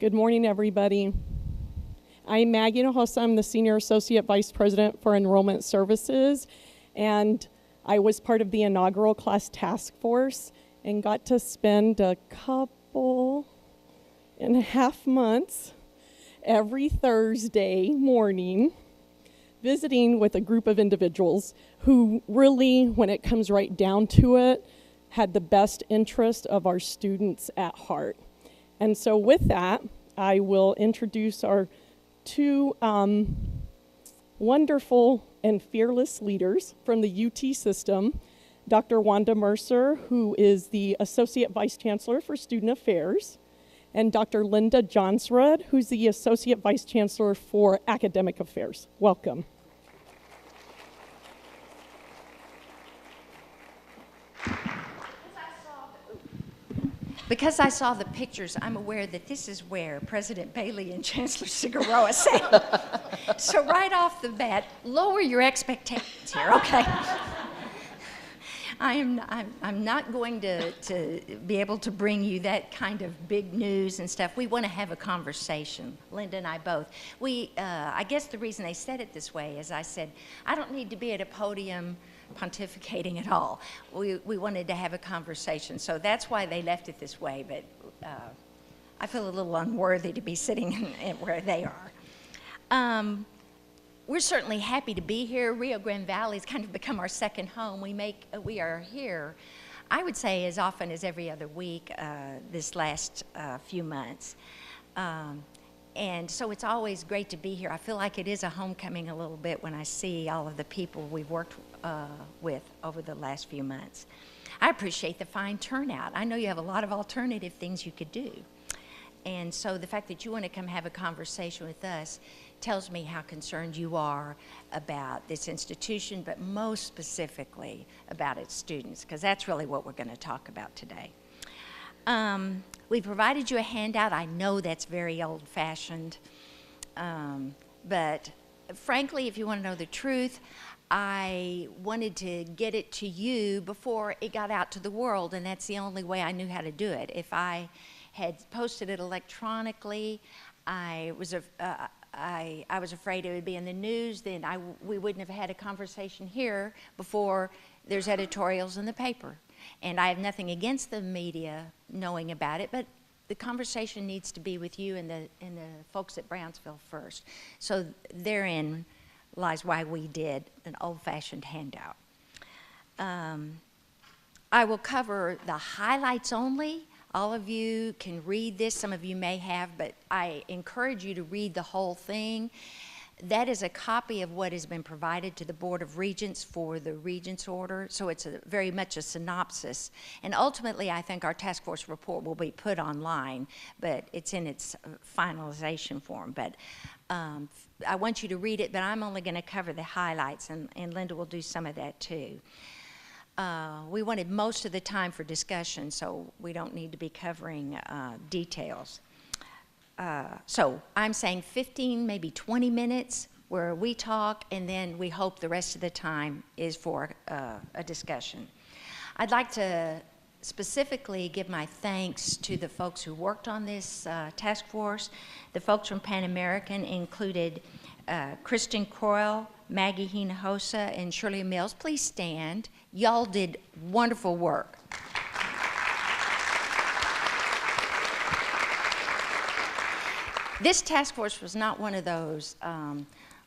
Good morning, everybody. I'm Maggie Nahosa. I'm the Senior Associate Vice President for Enrollment Services, and I was part of the inaugural class task force and got to spend a couple and a half months every Thursday morning visiting with a group of individuals who really, when it comes right down to it, had the best interest of our students at heart. And so with that, I will introduce our two wonderful and fearless leaders from the UT system, Dr. Wanda Mercer, who is the Associate Vice Chancellor for Student Affairs, and Dr. Linda Johnsrud, who's the Associate Vice Chancellor for Academic Affairs. Welcome. Because I saw the pictures, I'm aware that this is where President Bailey and Chancellor Figueroa sat. So right off the bat, lower your expectations here, okay? I'm not going to be able to bring you that kind of big news and stuff. We want to have a conversation, Linda and I both. I guess the reason they said it this way is I said, I don't need to be at a podium pontificating at all. We wanted to have a conversation, so that's why they left it this way, but I feel a little unworthy to be sitting where they are. We're certainly happy to be here. Rio Grande Valley has kind of become our second home. We are here, I would say, as often as every other week this last few months. And so it's always great to be here. I feel like it is a homecoming a little bit when I see all of the people we've worked with over the last few months. I appreciate the fine turnout. I know you have a lot of alternative things you could do. And so the fact that you want to come have a conversation with us tells me how concerned you are about this institution, but most specifically about its students, because that's really what we're going to talk about today. We provided you a handout. I know that's very old-fashioned, but frankly, if you want to know the truth, I wanted to get it to you before it got out to the world, and that's the only way I knew how to do it. If I had posted it electronically, I was afraid it would be in the news, then we wouldn't have had a conversation here before there's editorials in the paper. And I have nothing against the media knowing about it, but the conversation needs to be with you and the folks at Brownsville first. So therein lies why we did an old-fashioned handout. I will cover the highlights only. All of you can read this. Some of you may have, but I encourage you to read the whole thing. That is a copy of what has been provided to the Board of Regents for the Regents Order, so it's very much a synopsis. And ultimately, I think our task force report will be put online, but it's in its finalization form. But I want you to read it, but I'm only going to cover the highlights, and Linda will do some of that too. We wanted most of the time for discussion, so we don't need to be covering details. So I'm saying 15, maybe 20 minutes where we talk, and then we hope the rest of the time is for a discussion. I'd like to specifically give my thanks to the folks who worked on this task force. The folks from Pan American included Kristen Coyle, Maggie Hinojosa, and Shirley Mills. Please stand. Y'all did wonderful work. This task force was not one of those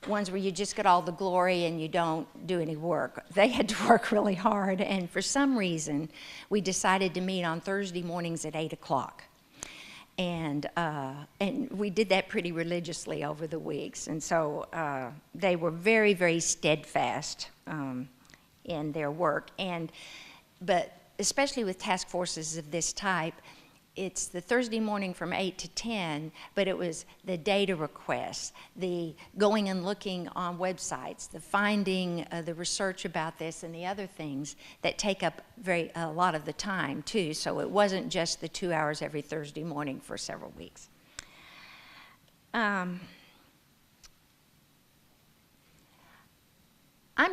ones where you just get all the glory and you don't do any work. They had to work really hard, and for some reason, we decided to meet on Thursday mornings at 8 o'clock. And we did that pretty religiously over the weeks, and so they were very, very steadfast in their work. But especially with task forces of this type, it's the Thursday morning from 8 to 10, but it was the data requests, the going and looking on websites, the finding the research about this and the other things that take up a lot of the time too. So it wasn't just the 2 hours every Thursday morning for several weeks. I'm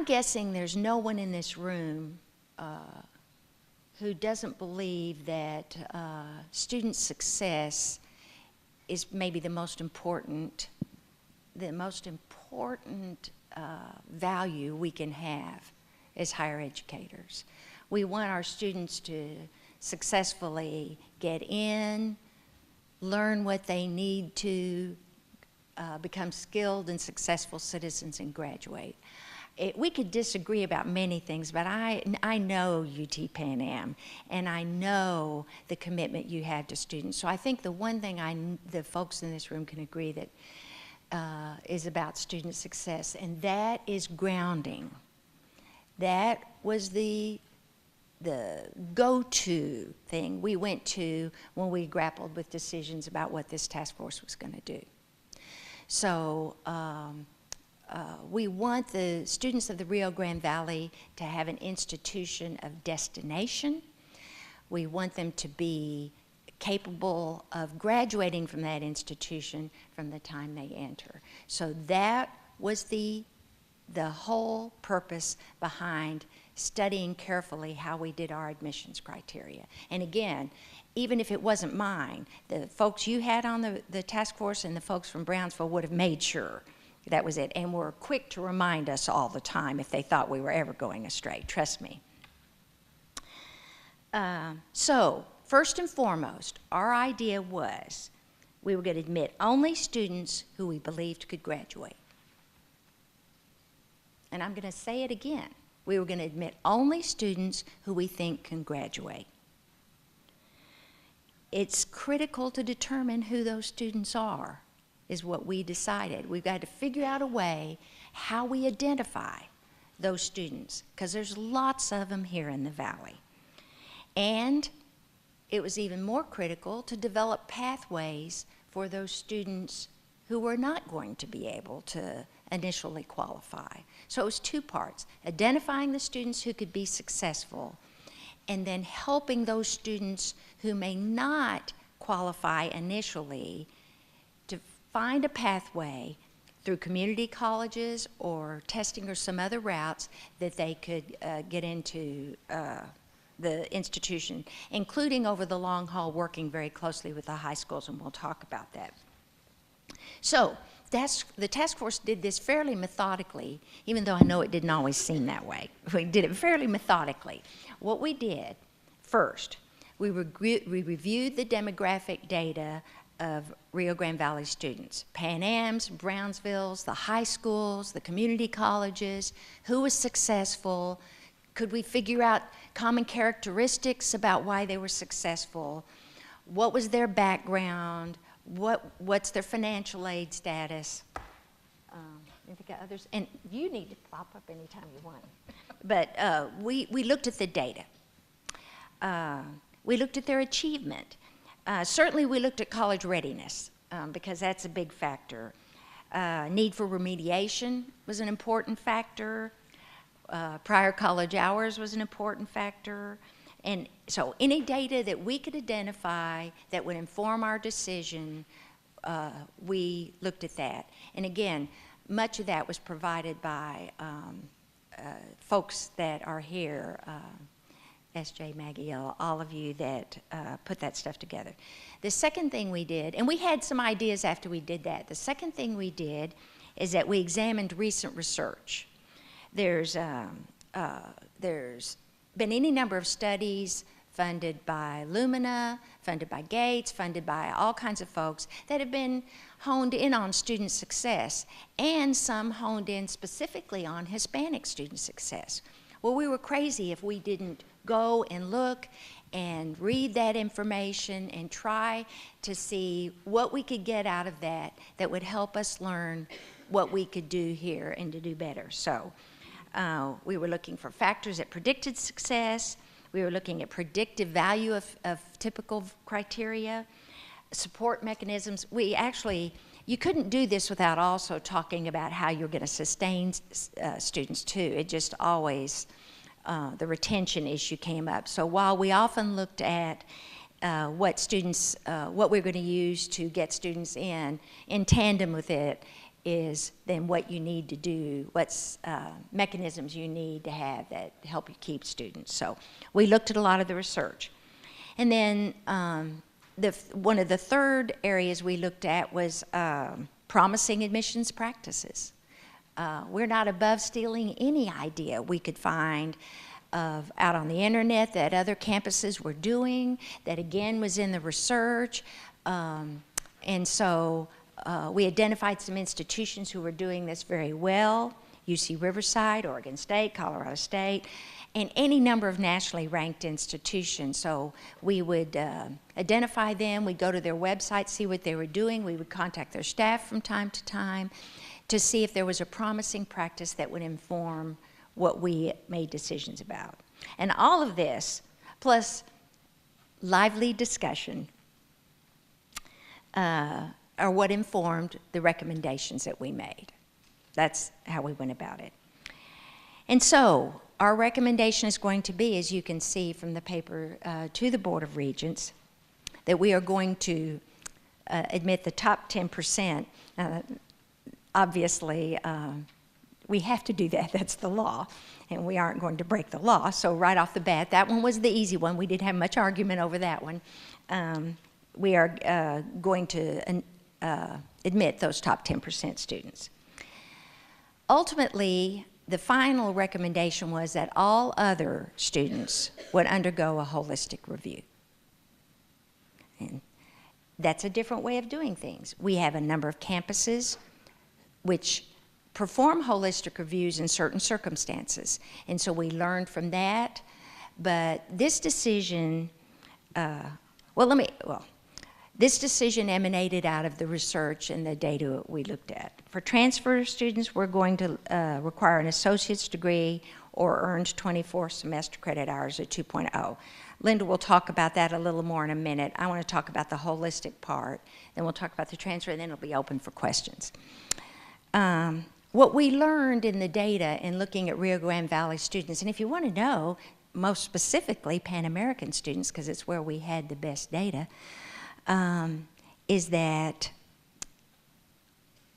guessing there's no one in this room who doesn't believe that student success is maybe the most important value we can have as higher educators. We want our students to successfully get in, learn what they need to, become skilled and successful citizens and graduate. We could disagree about many things, but I know UT Pan Am, and I know the commitment you have to students. So I think the one thing the folks in this room can agree that is about student success, and that is grounding. That was the go-to thing we went to when we grappled with decisions about what this task force was going to do. So we want the students of the Rio Grande Valley to have an institution of destination. We want them to be capable of graduating from that institution from the time they enter. So that was the whole purpose behind studying carefully how we did our admissions criteria. And again, even if it wasn't mine, the folks you had on the task force and the folks from Brownsville would have made sure that was it, and were quick to remind us all the time if they thought we were ever going astray, trust me. So, first and foremost, our idea was we were going to admit only students who we believed could graduate. And I'm going to say it again. We were going to admit only students who we think can graduate. It's critical to determine who those students are, is what we decided. We've got to figure out a way how we identify those students, because there's lots of them here in the Valley. And it was even more critical to develop pathways for those students who were not going to be able to initially qualify. So it was two parts: identifying the students who could be successful, and then helping those students who may not qualify initially to find a pathway through community colleges or testing or some other routes that they could get into the institution, including over the long haul working very closely with the high schools, and we'll talk about that. So the task force did this fairly methodically, even though I know it didn't always seem that way. We did it fairly methodically. What we did first, we reviewed the demographic data of Rio Grande Valley students: Pan Am's, Brownsville's, the high schools, the community colleges, who was successful. Could we figure out common characteristics about why they were successful? What was their background? What's their financial aid status? I think others, and you need to pop up anytime you want. But we looked at the data. We looked at their achievement. Certainly we looked at college readiness, because that's a big factor. Need for remediation was an important factor. Prior college hours was an important factor. And so any data that we could identify that would inform our decision, we looked at that. And again, much of that was provided by folks that are here, SJ, Maggie, all of you that put that stuff together. The second thing we did, and we had some ideas after we did that, the second thing we did is that we examined recent research. There's been any number of studies funded by Lumina, funded by Gates, funded by all kinds of folks that have been honed in on student success, and some honed in specifically on Hispanic student success. Well, we were crazy if we didn't go and look and read that information and try to see what we could get out of that that would help us learn what we could do here and to do better. So we were looking for factors that predicted success. We were looking at predictive value of typical criteria, support mechanisms. You couldn't do this without also talking about how you're going to sustain students too. It just always, the retention issue came up. So while we often looked at what we're going to use to get students in tandem with it is then what you need to do, what's mechanisms you need to have that help you keep students. So we looked at a lot of the research. And then One of the third areas we looked at was promising admissions practices. We're not above stealing any idea we could find out on the internet that other campuses were doing, that again was in the research. And so we identified some institutions who were doing this very well: UC Riverside, Oregon State, Colorado State, and any number of nationally ranked institutions. So we would identify them, we'd go to their website, see what they were doing, we would contact their staff from time to time to see if there was a promising practice that would inform what we made decisions about. And all of this, plus lively discussion, are what informed the recommendations that we made. That's how we went about it. And so, our recommendation is going to be, as you can see from the paper to the Board of Regents, that we are going to admit the top 10%. Obviously, we have to do that. That's the law, and we aren't going to break the law. So right off the bat, that one was the easy one. We didn't have much argument over that one. We are going to admit those top 10% students. Ultimately, the final recommendation was that all other students would undergo a holistic review. And that's a different way of doing things. We have a number of campuses which perform holistic reviews in certain circumstances. And so we learned from that. But this decision, this decision emanated out of the research and the data we looked at. For transfer students, we're going to require an associate's degree or earned 24 semester credit hours at 2.0. Linda will talk about that a little more in a minute. I want to talk about the holistic part, then we'll talk about the transfer, and then it'll be open for questions. What we learned in the data in looking at Rio Grande Valley students, and if you want to know, most specifically Pan American students, because it's where we had the best data, is that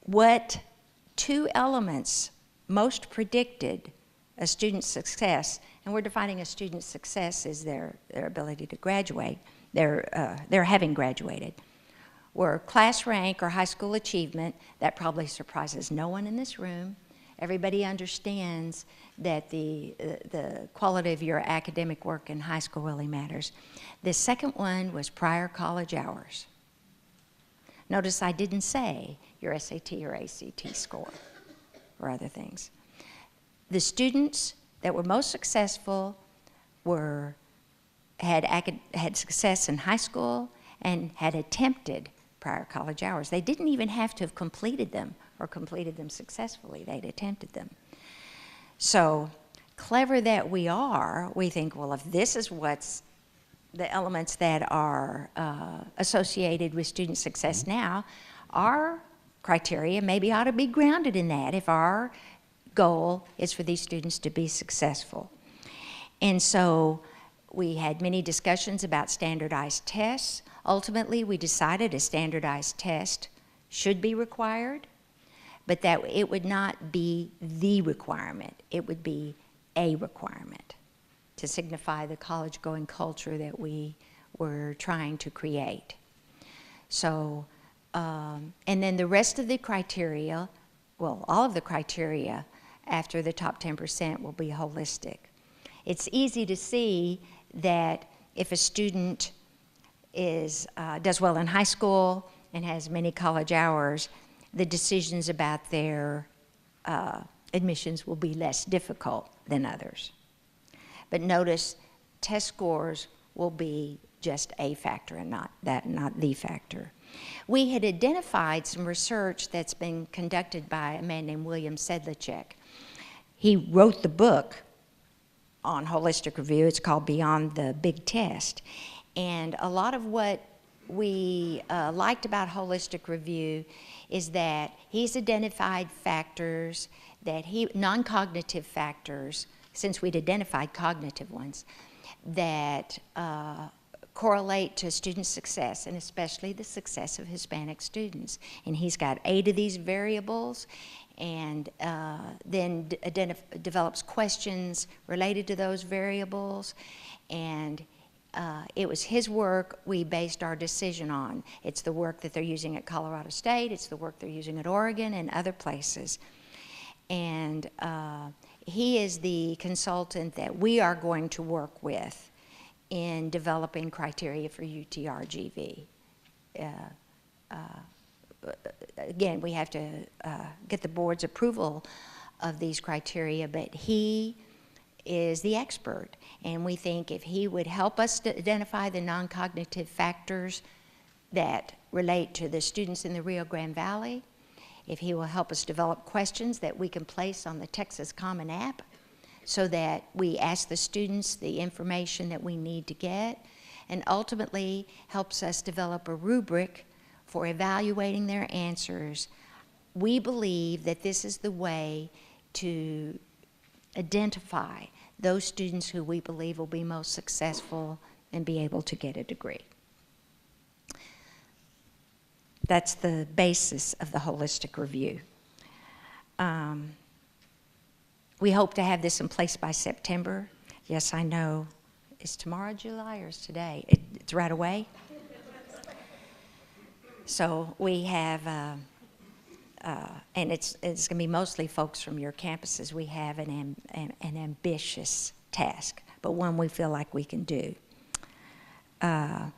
what two elements most predicted a student's success, and we're defining a student's success as their ability to graduate, their having graduated, were class rank or high school achievement. That probably surprises no one in this room. Everybody understands that the quality of your academic work in high school really matters. The second one was prior college hours. Notice I didn't say your SAT or ACT score or other things. The students that were most successful had success in high school and had attempted prior college hours. They didn't even have to have completed them or completed them successfully. They'd attempted them. So clever that we are, we think, well, if this is what's the elements that are associated with student success now, our criteria maybe ought to be grounded in that if our goal is for these students to be successful. And so we had many discussions about standardized tests. Ultimately, we decided a standardized test should be required, but that it would not be the requirement. It would be a requirement to signify the college-going culture that we were trying to create. So, and then the rest of the criteria, well, all of the criteria after the top 10% will be holistic. It's easy to see that if a student does well in high school and has many college hours, the decisions about their admissions will be less difficult than others. But notice, test scores will be just a factor and not the factor. We had identified some research that's been conducted by a man named William Sedlacek. He wrote the book on holistic review. It's called Beyond the Big Test. And a lot of what we liked about holistic review is that he's identified factors non-cognitive factors, since we'd identified cognitive ones, that correlate to student success, and especially the success of Hispanic students. And he's got 8 of these variables, and then develops questions related to those variables, and it was his work we based our decision on. It's the work that they're using at Colorado State, it's the work they're using at Oregon and other places. And he is the consultant that we are going to work with in developing criteria for UTRGV. Again, we have to get the board's approval of these criteria, but he is the expert. And we think if he would help us to identify the non-cognitive factors that relate to the students in the Rio Grande Valley, if he will help us develop questions that we can place on the Texas Common App so that we ask the students the information that we need to get, and ultimately helps us develop a rubric for evaluating their answers, we believe that this is the way to identify those students who we believe will be most successful and be able to get a degree. That's the basis of the holistic review. We hope to have this in place by September. Yes, I know. Is tomorrow July or is today? It's right away. So we have, and it's going to be mostly folks from your campuses. We have an ambitious task, but one we feel like we can do. Now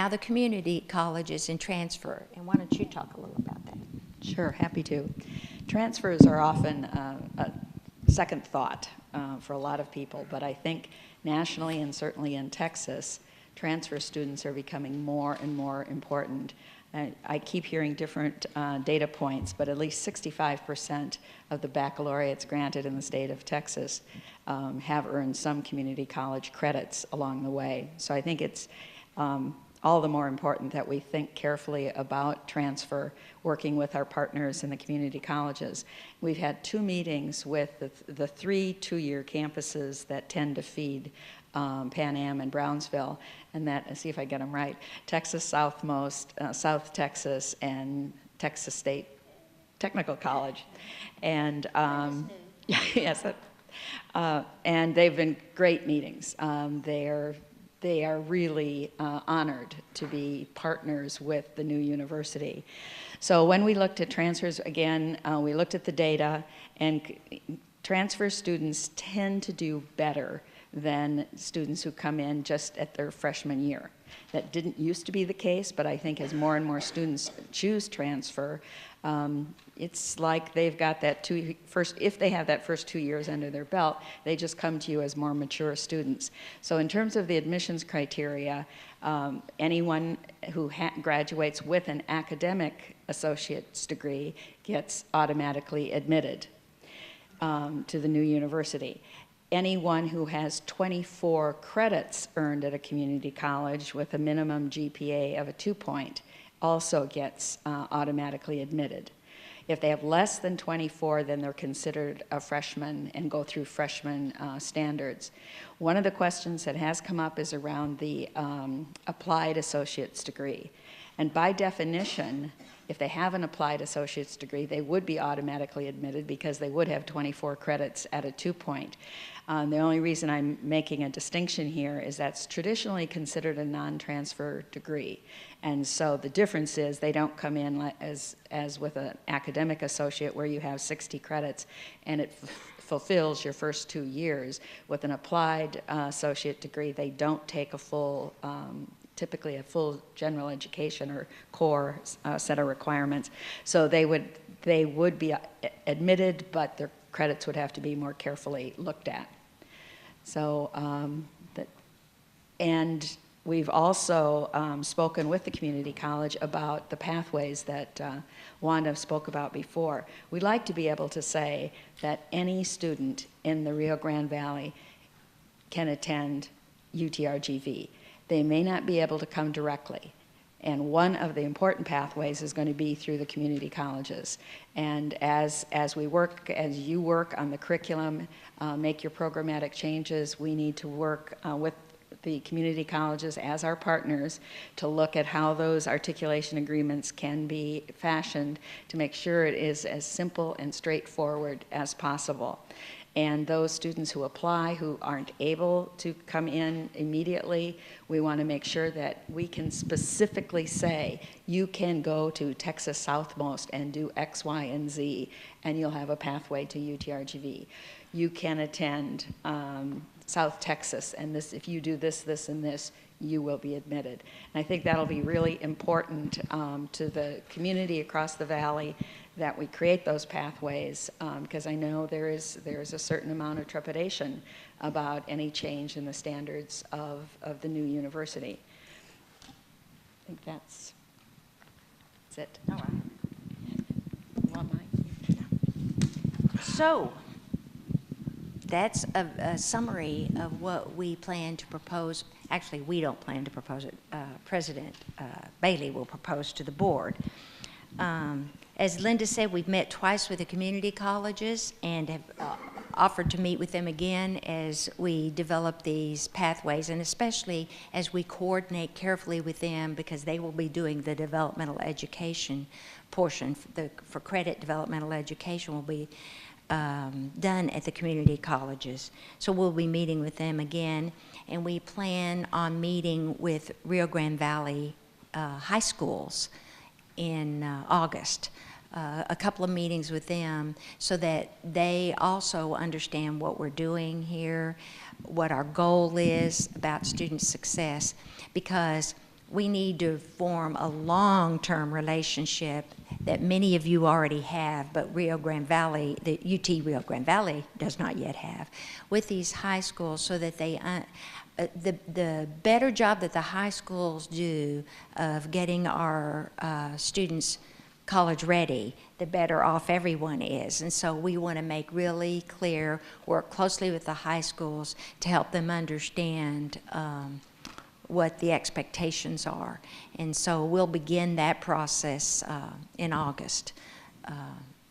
the community colleges and transfer, and why don't you talk a little about that? Sure, happy to. Transfers are often a second thought for a lot of people, but I think nationally and certainly in Texas, transfer students are becoming more and more important. I keep hearing different data points, but at least 65% of the baccalaureates granted in the state of Texas have earned some community college credits along the way. So I think it's all the more important that we think carefully about transfer, working with our partners in the community colleges. We've had 2 meetings with the 3 two-year campuses that tend to feed Pan Am and Brownsville, and that, let's see if I get them right, Texas Southmost, South Texas, and Texas State Technical College. And yes, and they've been great meetings. They are really honored to be partners with the new university. So when we looked at transfers, again, we looked at the data, and transfer students tend to do better than students who come in just at their freshman year. That didn't used to be the case, but I think as more and more students choose transfer, it's like they've got that if they have that first 2 years under their belt, they just come to you as more mature students. So in terms of the admissions criteria, anyone who graduates with an academic associate's degree gets automatically admitted to the new university. Anyone who has 24 credits earned at a community college with a minimum GPA of a 2-point also gets automatically admitted. If they have less than 24, then they're considered a freshman and go through freshman standards. One of the questions that has come up is around the applied associate's degree. And by definition, if they have an applied associate's degree, they would be automatically admitted because they would have 24 credits at a 2-point. The only reason I'm making a distinction here is that's traditionally considered a non-transfer degree. And so the difference is they don't come in as with an academic associate where you have 60 credits and it fulfills your first 2 years. With an applied associate degree, they don't take a full typically a full general education or core set of requirements. So they would be admitted, but their credits would have to be more carefully looked at. So, and we've also spoken with the community college about the pathways that Wanda spoke about before. We'd like to be able to say that any student in the Rio Grande Valley can attend UTRGV. They may not be able to come directly. And one of the important pathways is going to be through the community colleges. And as you work on the curriculum, make your programmatic changes, we need to work with the community colleges as our partners to look at how those articulation agreements can be fashioned to make sure it is as simple and straightforward as possible. And those students who apply who aren't able to come in immediately, we want to make sure that we can specifically say, you can go to Texas Southmost and do X, Y, and Z, and you'll have a pathway to UTRGV. You can attend South Texas, and this, if you do this, this, and this, you will be admitted. And I think that'll be really important to the community across the valley, that we create those pathways, because I know there is a certain amount of trepidation about any change in the standards of the new university. I think that's it. All right. You want mine? So, that's a summary of what we plan to propose. Actually, we don't plan to propose it. President Bailey will propose to the board. As Linda said, we've met twice with the community colleges and have offered to meet with them again as we develop these pathways, and especially as we coordinate carefully with them, because they will be doing the developmental education portion. For credit, developmental education will be done at the community colleges. So we'll be meeting with them again, and we plan on meeting with Rio Grande Valley high schools in August. A couple of meetings with them so that they also understand what we're doing here, what our goal is about student success, because we need to form a long-term relationship that many of you already have, but Rio Grande Valley, the UT Rio Grande Valley does not yet have, with these high schools, so that they the better job that the high schools do of getting our students college ready, the better off everyone is. And so we want to make really clear, work closely with the high schools to help them understand what the expectations are. And so we'll begin that process in August,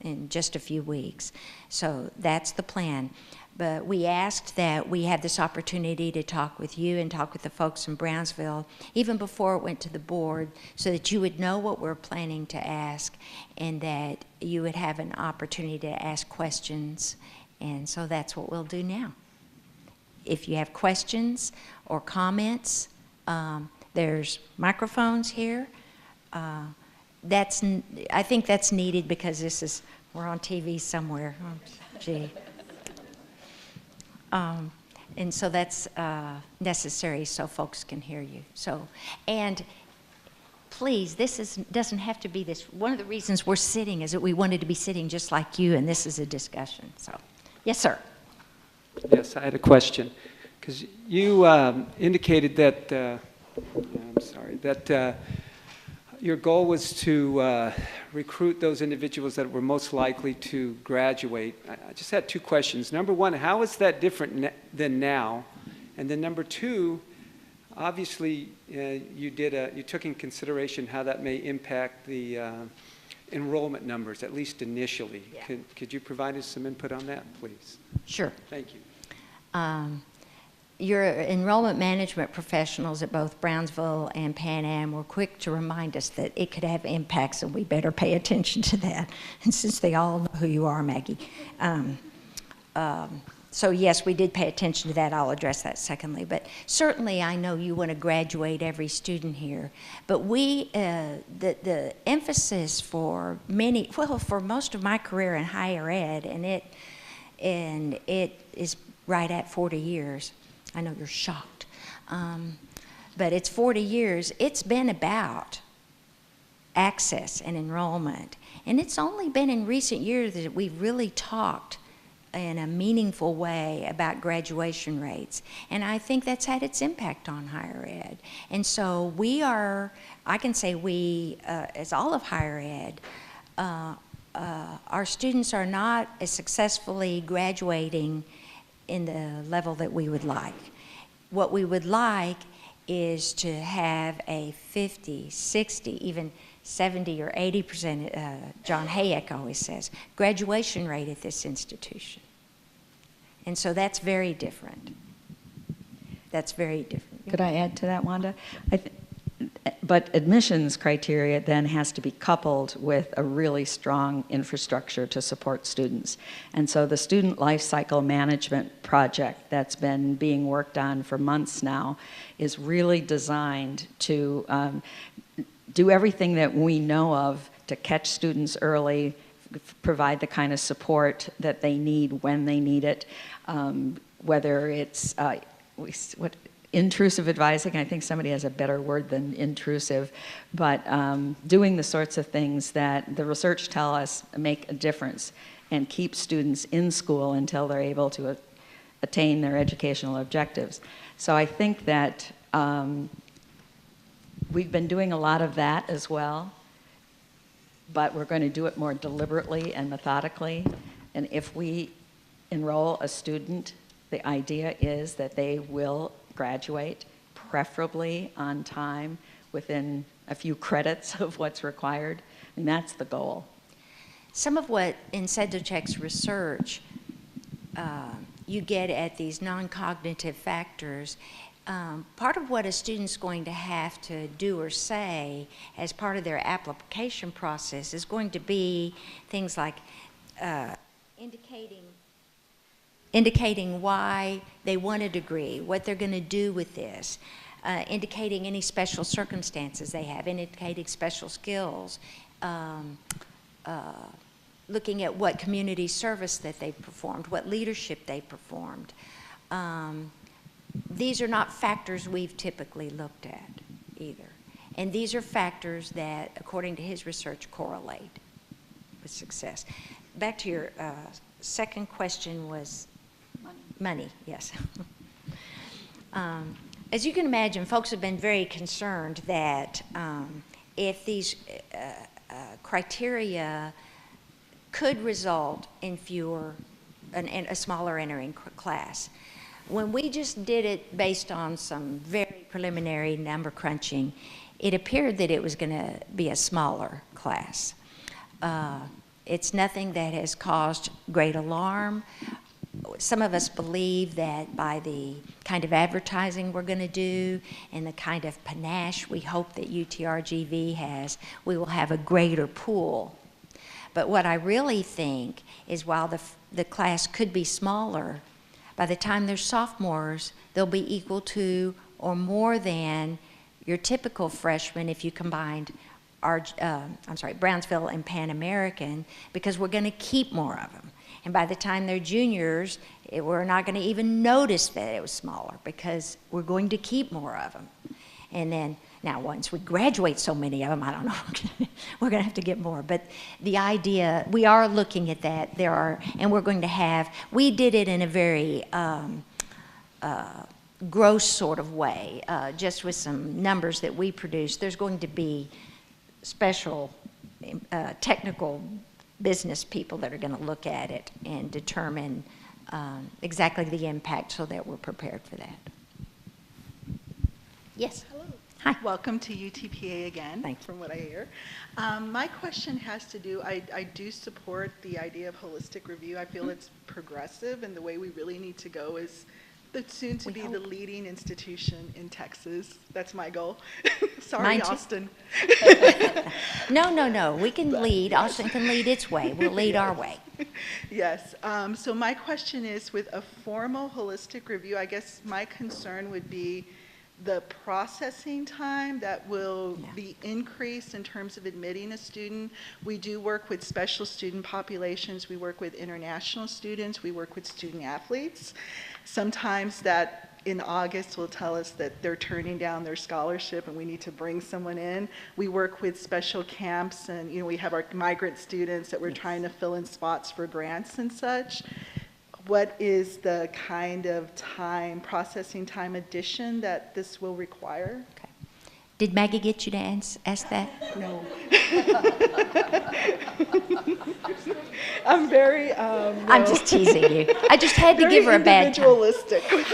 in just a few weeks. So that's the plan. But we asked that we have this opportunity to talk with you and talk with the folks in Brownsville, even before it went to the board, so that you would know what we're planning to ask and that you would have an opportunity to ask questions. And so that's what we'll do now. If you have questions or comments, there's microphones here. I think that's needed because we're on TV somewhere. Oh, gee. And so that's necessary so folks can hear you. So, and please, doesn't have to be this. One of the reasons we're sitting is that we wanted to be sitting just like you, and this is a discussion. So, yes, sir. Yes, I had a question, because you indicated that, your goal was to recruit those individuals that were most likely to graduate. I just had two questions. Number one, how is that different than now? And then number two, obviously you took in consideration how that may impact the enrollment numbers, at least initially. Yeah. Could you provide us some input on that, please? Sure. Thank you. Your enrollment management professionals at both Brownsville and Pan Am were quick to remind us that it could have impacts, and we better pay attention to that. And since they all know who you are, Maggie. So yes, we did pay attention to that. I'll address that secondly. But certainly I know you want to graduate every student here. But the emphasis for most of my career in higher ed, and it is right at 40 years. I know you're shocked. But it's 40 years. It's been about access and enrollment. And it's only been in recent years that we've really talked in a meaningful way about graduation rates. And I think that's had its impact on higher ed. And so I can say we, as all of higher ed, our students are not as successfully graduating in the level that we would like. What we would like is to have a 50, 60, even 70 or 80%, John Hayek always says, graduation rate at this institution. And so that's very different. That's very different. Could I add to that, Wanda? but admissions criteria then has to be coupled with a really strong infrastructure to support students. And so the student life cycle management project that's been being worked on for months now is really designed to do everything that we know of to catch students early, provide the kind of support that they need when they need it, whether it's intrusive advising. I think somebody has a better word than intrusive, but doing the sorts of things that the research tell us make a difference and keep students in school until they're able to attain their educational objectives. So I think that we've been doing a lot of that as well, but we're going to do it more deliberately and methodically. And if we enroll a student, the idea is that they will graduate, preferably on time, within a few credits of what's required, and that's the goal. Some of what in Sedlacek's research you get at these non-cognitive factors, part of what a student's going to have to do or say as part of their application process is going to be things like indicating why they want a degree, what they're going to do with this, indicating any special circumstances they have, indicating special skills, looking at what community service that they performed, what leadership they performed. These are not factors we've typically looked at either. And these are factors that, according to his research, correlate with success. Back to your second question was money, yes. As you can imagine, folks have been very concerned that if these criteria could result in a smaller entering class. When we just did it based on some very preliminary number crunching, it appeared that it was going to be a smaller class. It's nothing that has caused great alarm. Some of us believe that by the kind of advertising we're going to do and the kind of panache we hope that UTRGV has, we will have a greater pool. But what I really think is while the class could be smaller, by the time they're sophomores, they'll be equal to or more than your typical freshman if you combined Brownsville and Pan American, because we're going to keep more of them. And by the time they're juniors, we're not going to even notice that it was smaller because we're going to keep more of them. And then, now once we graduate so many of them, I don't know, we're going to have to get more. But the idea, we are looking at that. And we're going to have, we did it in a very gross sort of way, just with some numbers that we produced. There's going to be special technical business people that are going to look at it and determine exactly the impact so that we're prepared for that. Yes. Hello. Hi. Welcome to UTPA again, Thank you. from what I hear. My question has to do, I do support the idea of holistic review. I feel it's progressive, and the way we really need to go is soon to be the leading institution in Texas. That's my goal. Sorry, Mine too. Austin. No. We can lead. Austin can lead its way. We'll lead our way. Yes. So my question is, with a formal holistic review, I guess my concern would be the processing time that will be increased in terms of admitting a student. We do work with special student populations. We work with international students. We work with student athletes. Sometimes that in August will tell us that they're turning down their scholarship and we need to bring someone in. We work with special camps, and we have our migrant students that we're trying to fill in spots for grants and such. What is the kind of processing time addition that this will require? Okay. Did Maggie get you to ask that? No. I'm very, I'm just teasing you. I just had to give her a bad time.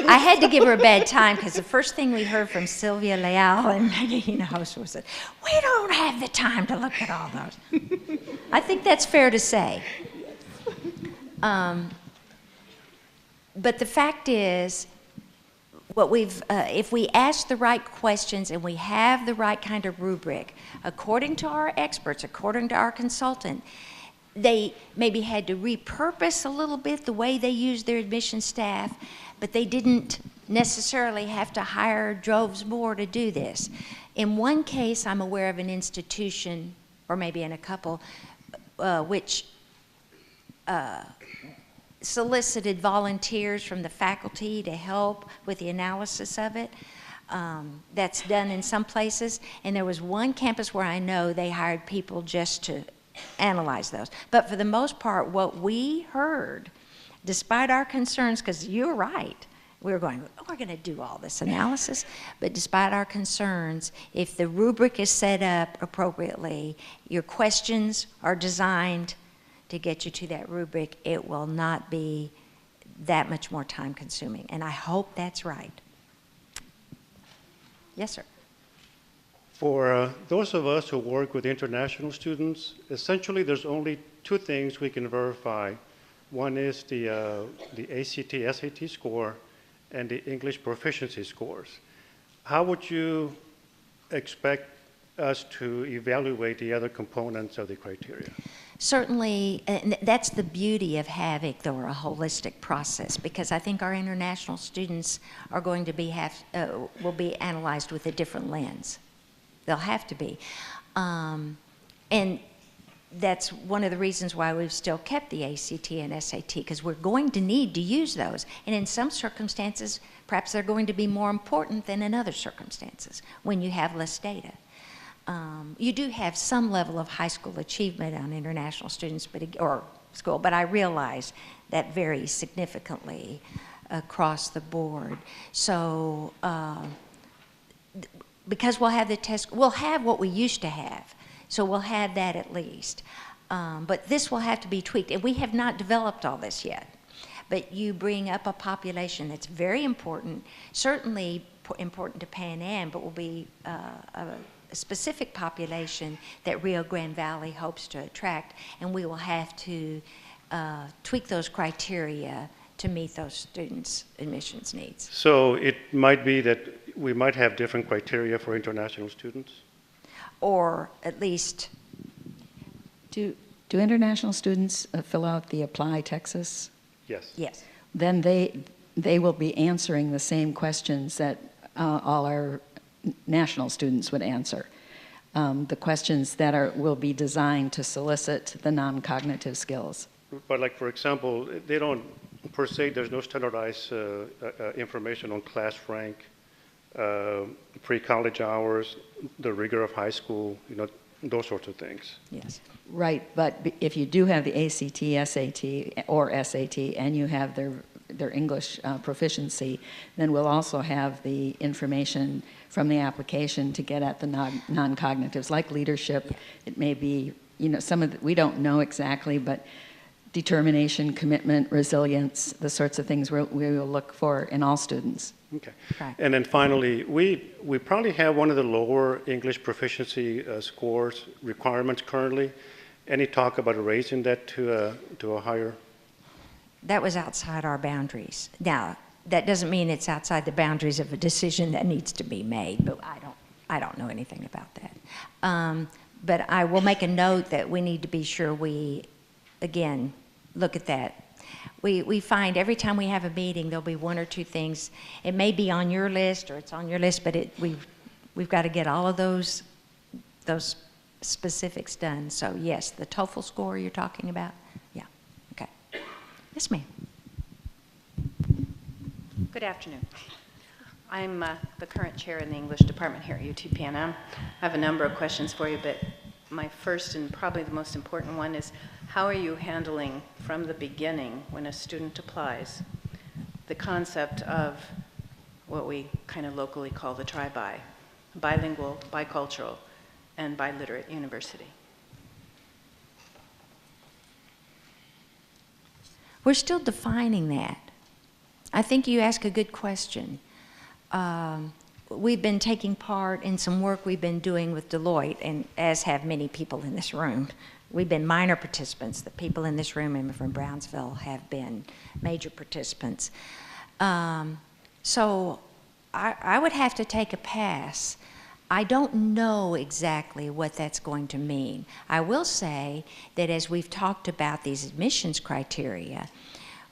I had to give her a bad time because the first thing we heard from Sylvia Leal and Maggie host was that we don't have the time to look at all those. I think that's fair to say. But the fact is, if we ask the right questions and we have the right kind of rubric, according to our experts, according to our consultant, they maybe had to repurpose a little bit the way they used their admission staff, but they didn't necessarily have to hire droves more to do this. In one case, I'm aware of an institution, or maybe in a couple, which solicited volunteers from the faculty to help with the analysis of it. That's done in some places. And there was one campus where I know they hired people just to analyze those. But for the most part, what we heard, despite our concerns, because you're right, we were going, oh, we're going to do all this analysis, but despite our concerns, if the rubric is set up appropriately, your questions are designed to get you to that rubric, it will not be that much more time consuming. And I hope that's right. Yes, sir. For those of us who work with international students, essentially there's only two things we can verify. One is the ACT, SAT score and the English proficiency scores. How would you expect us to evaluate the other components of the criteria? Certainly, and that's the beauty of having a holistic process, because I think our international students are going to be will be analyzed with a different lens. They'll have to be. And that's one of the reasons why we've still kept the ACT and SAT, because we're going to need to use those. And in some circumstances, perhaps they're going to be more important than in other circumstances when you have less data. You do have some level of high school achievement on international students, but I realize that varies significantly across the board. So, because we'll have the test, we'll have what we used to have, so we'll have that at least. But this will have to be tweaked, and we have not developed all this yet. But you bring up a population that's very important, certainly important to Pan Am, but will be a specific population that Rio Grande Valley hopes to attract, and we will have to tweak those criteria to meet those students' admissions needs. So it might be that we might have different criteria for international students? Or at least... Do international students fill out the Apply Texas? Yes. Yes. Then they will be answering the same questions that all our national students would answer. The questions that will be designed to solicit the non-cognitive skills. But like, for example, they don't, per se, there's no standardized information on class rank, pre-college hours, the rigor of high school, those sorts of things. Yes. Right, but if you do have the ACT, SAT, or SAT, and you have their English proficiency, then we'll also have the information from the application to get at the non-cognitives, like leadership. It may be, we don't know exactly, but determination, commitment, resilience, the sorts of things we will look for in all students. Okay. Right. And then finally, we probably have one of the lower English proficiency scores requirements currently. Any talk about raising that to a higher? That was outside our boundaries. Now, that doesn't mean it's outside the boundaries of a decision that needs to be made, but I don't know anything about that. But I will make a note that we need to be sure we, again, look at that. We find every time we have a meeting, there'll be one or two things. It may be on your list or it's on your list, but we've got to get all of those specifics done. So yes, the TOEFL score you're talking about? Yeah, okay. Yes, ma'am. Good afternoon. I'm the current chair in the English department here at UT-Pan Am. I have a number of questions for you, but my first and probably the most important one is, how are you handling from the beginning, when a student applies, the concept of what we kind of locally call the tri-bi, bilingual, bicultural, and biliterate university? We're still defining that. I think you ask a good question. We've been taking part in some work we've been doing with Deloitte, and as have many people in this room. We've been minor participants. The people in this room and from Brownsville have been major participants. So I would have to take a pass. I don't know exactly what that's going to mean. I will say that as we've talked about these admissions criteria,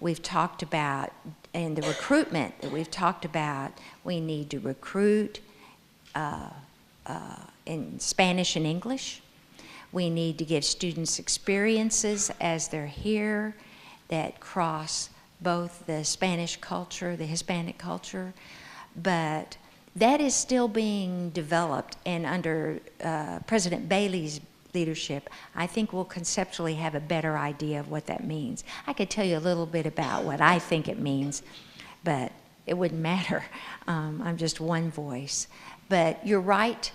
we've talked about, and the recruitment that we've talked about, we need to recruit in Spanish and English. We need to give students experiences as they're here that cross both the Spanish culture, the Hispanic culture, but that is still being developed, and under President Bailey's leadership, I think we'll conceptually have a better idea of what that means. I could tell you a little bit about what I think it means, but it wouldn't matter. I'm just one voice. But you're right,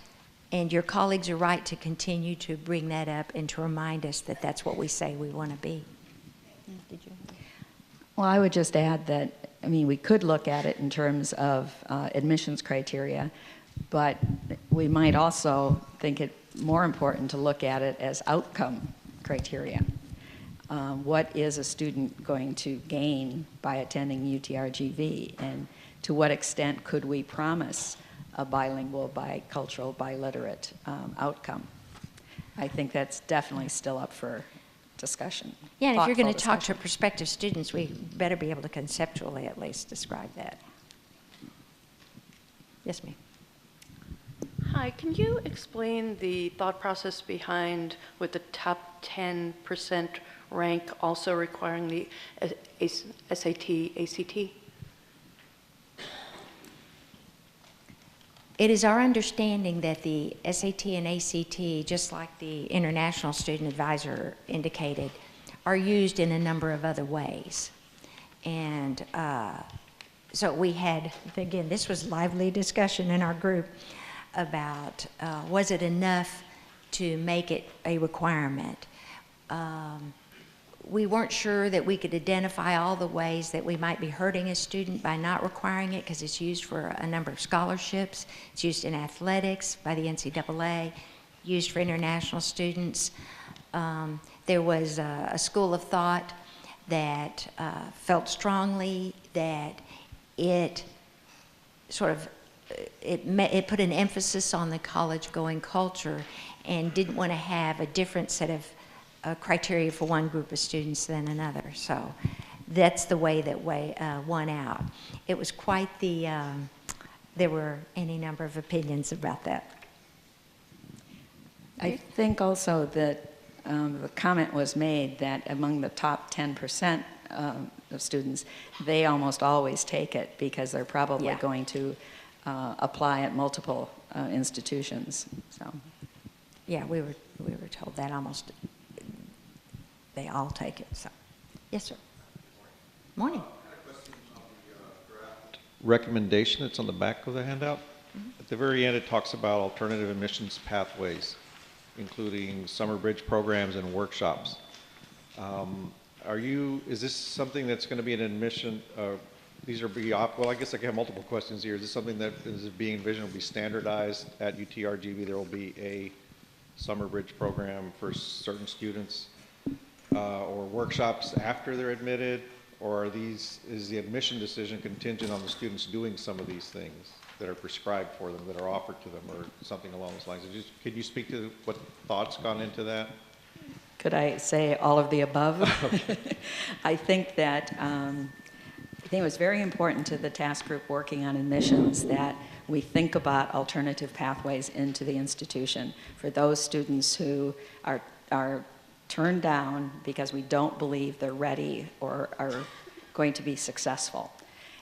and your colleagues are right to continue to bring that up and to remind us that that's what we say we want to be. Did you? Well, I would just add that, I mean, we could look at it in terms of admissions criteria, but we might also think it more important to look at it as outcome criteria. What is a student going to gain by attending UTRGV, and to what extent could we promise a bilingual, bicultural, biliterate outcome? I think that's definitely still up for discussion. Yeah, and if you're going to thoughtful talk to discussion. prospective students, we better be able to conceptually at least describe that. Yes, ma'am. Hi, can you explain the thought process behind with the top 10% rank also requiring the SAT, ACT? It is our understanding that the SAT and ACT, just like the International Student Advisor indicated, are used in a number of other ways. And so we had, again, this was lively discussion in our group about was it enough to make it a requirement? We weren't sure that we could identify all the ways that we might be hurting a student by not requiring it, because it's used for a number of scholarships. It's used in athletics by the NCAA, used for international students. There was a school of thought that felt strongly that it sort of, it put an emphasis on the college-going culture and didn't want to have a different set of criteria for one group of students than another. So that's the way that won out. It was quite the, there were any number of opinions about that. I think also that the comment was made that among the top 10% of students, they almost always take it because they're probably going to apply at multiple institutions. So, yeah, we were told that almost they all take it. So, yes, sir. Morning. Recommendation that's on the back of the handout. At the very end, it talks about alternative admissions pathways, including summer bridge programs and workshops. Is this something that's going to be an admission? Well, I guess I can have multiple questions here. Is this something that is being envisioned will be standardized at UTRGV? There will be a summer bridge program for certain students, or workshops after they're admitted, or is the admission decision contingent on the students doing some of these things that are prescribed for them, that are offered to them, or something along those lines? Could you speak to what thoughts gone into that? could I say all of the above? Okay. I think that it was very important to the task group working on admissions that we think about alternative pathways into the institution for those students who are turned down because we don't believe they're ready or are going to be successful.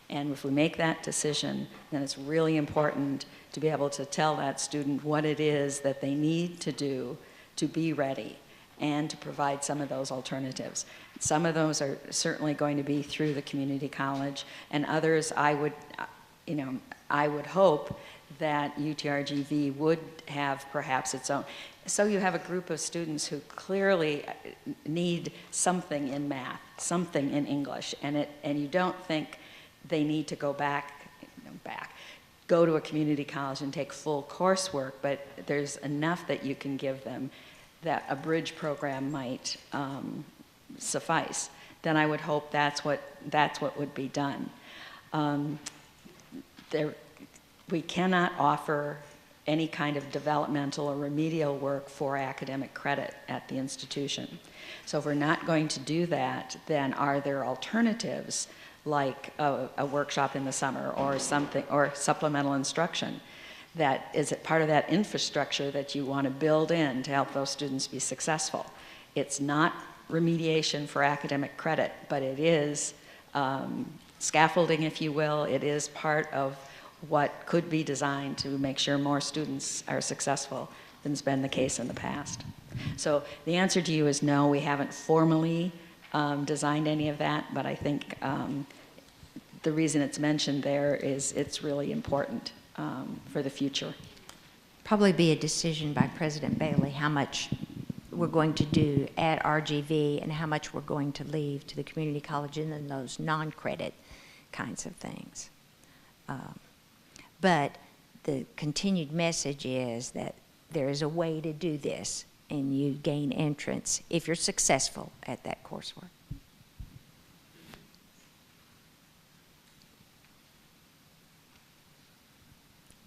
And if we make that decision, then it's really important to be able to tell that student what it is that they need to do to be ready and to provide some of those alternatives. Some of those are certainly going to be through the community college, and others I would hope that UTRGV would have perhaps its own. So you have a group of students who clearly need something in math, something in English, and you don't think they need to go go to a community college and take full coursework, but there's enough that you can give them that a bridge program might suffice. Then I would hope that's what would be done. we cannot offer any kind of developmental or remedial work for academic credit at the institution. So if we're not going to do that, then are there alternatives like a workshop in the summer or something, or supplemental instruction that is part of that infrastructure that you want to build in to help those students be successful? It's not remediation for academic credit, but it is scaffolding, if you will. It is part of what could be designed to make sure more students are successful than has been the case in the past. So the answer to you is no, we haven't formally designed any of that, but I think the reason it's mentioned there is it's really important for the future. Probably be a decision by President Bailey how much we're going to do at RGV and how much we're going to leave to the community college and those non-credit kinds of things. But the continued message is that there is a way to do this, and you gain entrance if you're successful at that coursework.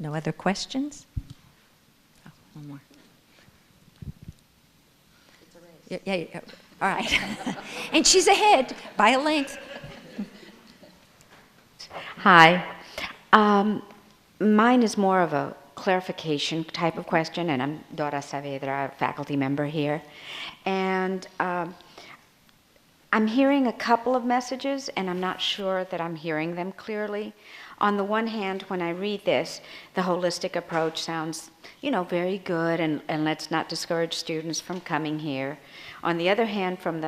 No other questions? Oh, one more. Yeah, all right. And she's ahead by a length. Hi. Mine is more of a clarification type of question, and I'm Dora Saavedra, a faculty member here. And I'm hearing a couple of messages, and I'm not sure that I'm hearing them clearly. On the one hand, when I read this, the holistic approach sounds, very good, and let's not discourage students from coming here. On the other hand, from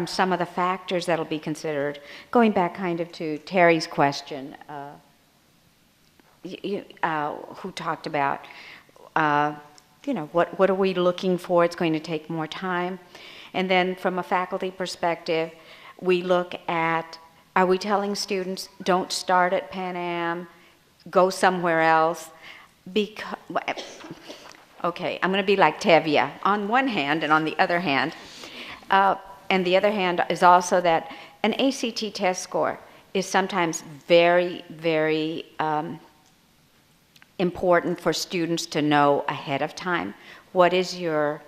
some of the factors that'll be considered, going back kind of to Terry's question, who talked about, what are we looking for? It's going to take more time. And then from a faculty perspective, we look at, are we telling students, don't start at Pan Am, go somewhere else? Okay, I'm going to be like Tevya on one hand, and on the other hand, and the other hand is also that an ACT test score is sometimes very, very important for students to know ahead of time. What is your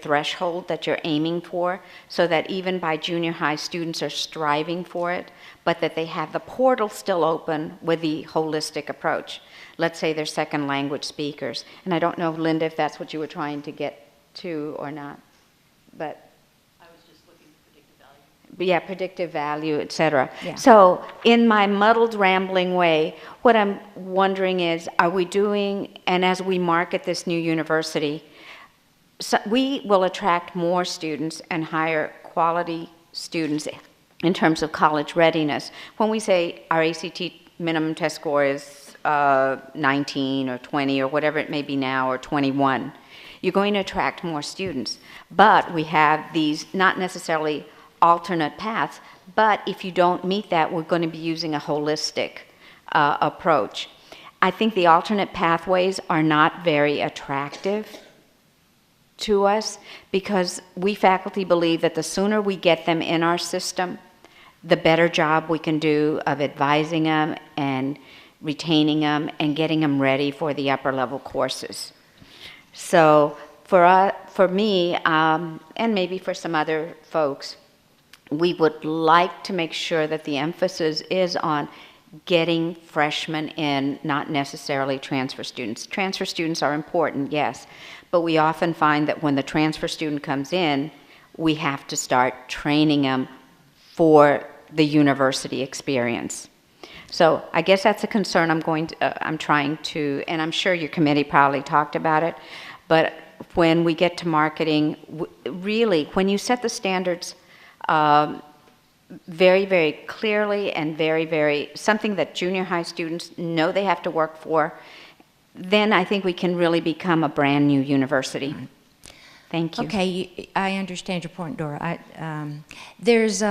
threshold that you're aiming for, so that even by junior high, students are striving for it, but that they have the portal still open with the holistic approach. Let's say they're second language speakers. And I don't know, Linda, if that's what you were trying to get to or not, but I was just looking for predictive value. yeah, predictive value, et cetera. Yeah. So in my muddled, rambling way, what I'm wondering is, are we doing, and as we market this new university, so we will attract more students and higher quality students in terms of college readiness. When we say our ACT minimum test score is 19 or 20 or whatever it may be now, or 21, you're going to attract more students. But we have these not necessarily alternate paths, but if you don't meet that, we're going to be using a holistic approach. I think the alternate pathways are not very attractive to us, because we faculty believe that the sooner we get them in our system, the better job we can do of advising them and retaining them and getting them ready for the upper level courses. So for me, and maybe for some other folks, we would like to make sure that the emphasis is on getting freshmen in, not necessarily transfer students. Transfer students are important, yes, but we often find that when the transfer student comes in, we have to start training them for the university experience. So I guess that's a concern I'm trying to, and I'm sure your committee probably talked about it, but when we get to marketing, really, when you set the standards very, very clearly and very, very, something that junior high students know they have to work for, then I think we can really become a brand new university. Thank you. Okay, I understand your point, Dora. There's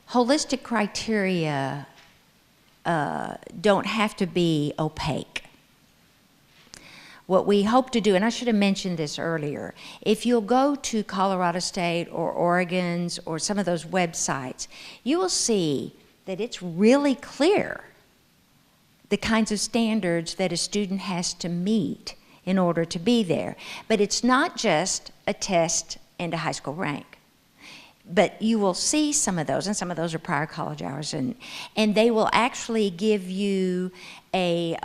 holistic criteria don't have to be opaque. What we hope to do, and I should have mentioned this earlier, if you'll go to Colorado State or Oregon's or some of those websites, you will see that it's really clear the kinds of standards that a student has to meet in order to be there. But it's not just a test and a high school rank. But you will see some of those, and some of those are prior college hours, and they will actually give you a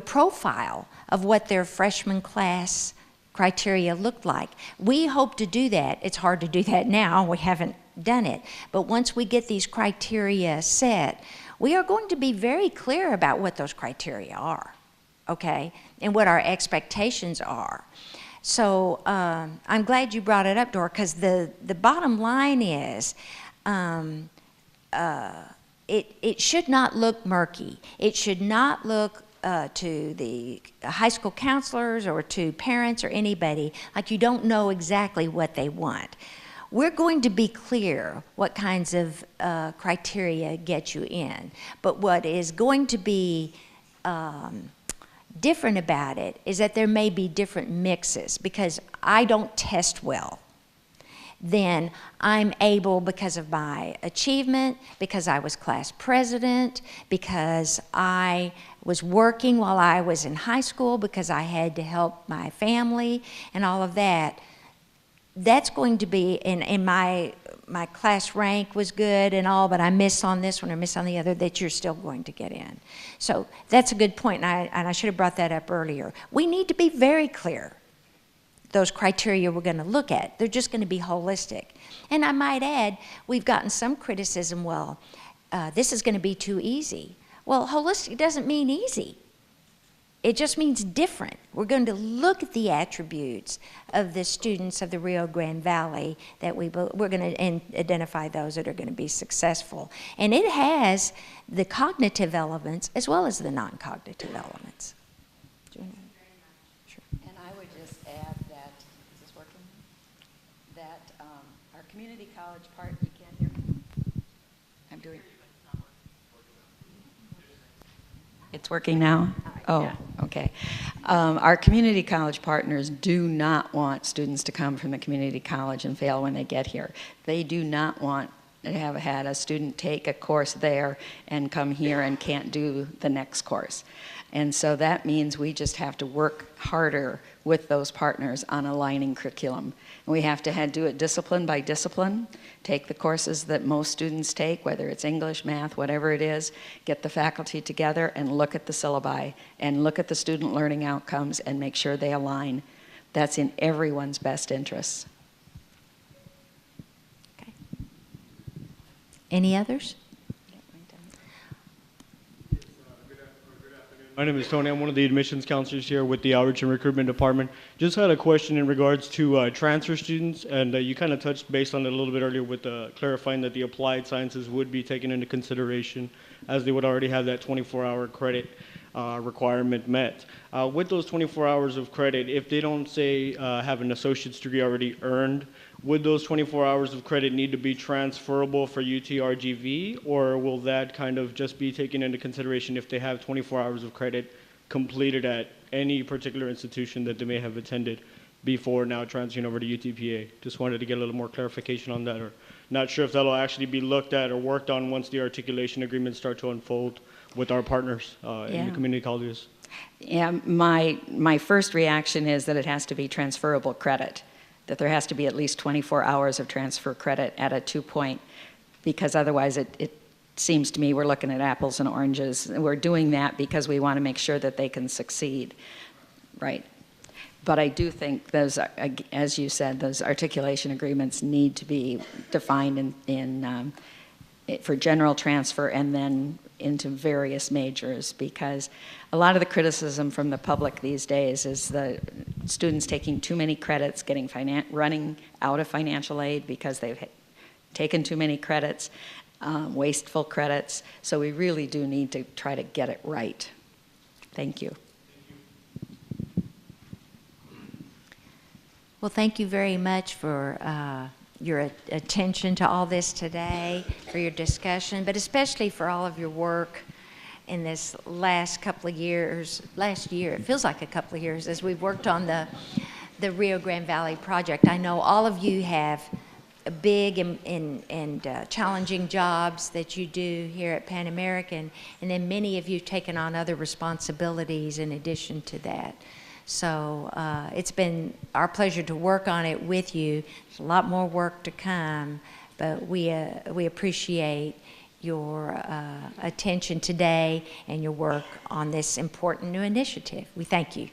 profile of what their freshman class criteria looked like. We hope to do that. It's hard to do that now. We haven't done it. But once we get these criteria set, we are going to be very clear about what those criteria are, okay, and what our expectations are. So I'm glad you brought it up, Dora, because the bottom line is it should not look murky. It should not look to the high school counselors or to parents or anybody like you don't know exactly what they want. We're going to be clear what kinds of criteria get you in, but what is going to be different about it is that there may be different mixes. Because I don't test well, then I'm able, because of my achievement, because I was class president, because I was working while I was in high school, because I had to help my family and all of that, that's going to be, and my class rank was good and all, but I miss on this one or miss on the other, that you're still going to get in. So that's a good point, and I should have brought that up earlier. We need to be very clear, those criteria we're going to look at. They're just going to be holistic. And I might add, we've gotten some criticism, well, this is going to be too easy. Well, holistic doesn't mean easy. It just means different. We're going to look at the attributes of the students of the Rio Grande Valley that we're going to identify those that are going to be successful. And it has the cognitive elements as well as the non-cognitive elements. Sure. And I would just add that, is this working? That our community college part, you can't hear me? I'm doing. It's working now? Oh, okay. Our community college partners do not want students to come from the community college and fail when they get here. They do not want to have had a student take a course there and come here and can't do the next course. And so that means we just have to work harder with those partners on aligning curriculum. And we have to do it discipline by discipline, take the courses that most students take, whether it's English, math, whatever it is, get the faculty together and look at the syllabi and look at the student learning outcomes and make sure they align. That's in everyone's best interests. Okay. Any others? My name is Tony. I'm one of the admissions counselors here with the Outreach and Recruitment Department. Just had a question in regards to transfer students, and you kind of touched based on it a little bit earlier with clarifying that the applied sciences would be taken into consideration as they would already have that 24-hour credit requirement met. With those 24 hours of credit, if they don't, say, have an associate's degree already earned, would those 24 hours of credit need to be transferable for UTRGV, or will that kind of just be taken into consideration if they have 24 hours of credit completed at any particular institution that they may have attended before now transferring over to UTPA? Just wanted to get a little more clarification on that, or not sure if that'll actually be looked at or worked on once the articulation agreements start to unfold with our partners in the community colleges. Yeah, my first reaction is that it has to be transferable credit, that there has to be at least 24 hours of transfer credit at a 2-point, because otherwise it seems to me we're looking at apples and oranges. We're doing that because we want to make sure that they can succeed, right? But I do think those, as you said, those articulation agreements need to be defined for general transfer and then into various majors, because a lot of the criticism from the public these days is the students taking too many credits, running out of financial aid because they've taken too many credits, wasteful credits. So we really do need to try to get it right. Thank you. Well, thank you very much for your attention to all this today, for your discussion, but especially for all of your work in this last couple of years, last year, it feels like a couple of years, as we've worked on the Rio Grande Valley project. I know all of you have big and challenging jobs that you do here at Pan American, and then many of you have taken on other responsibilities in addition to that. So it's been our pleasure to work on it with you. There's a lot more work to come, but we appreciate your attention today and your work on this important new initiative. We thank you.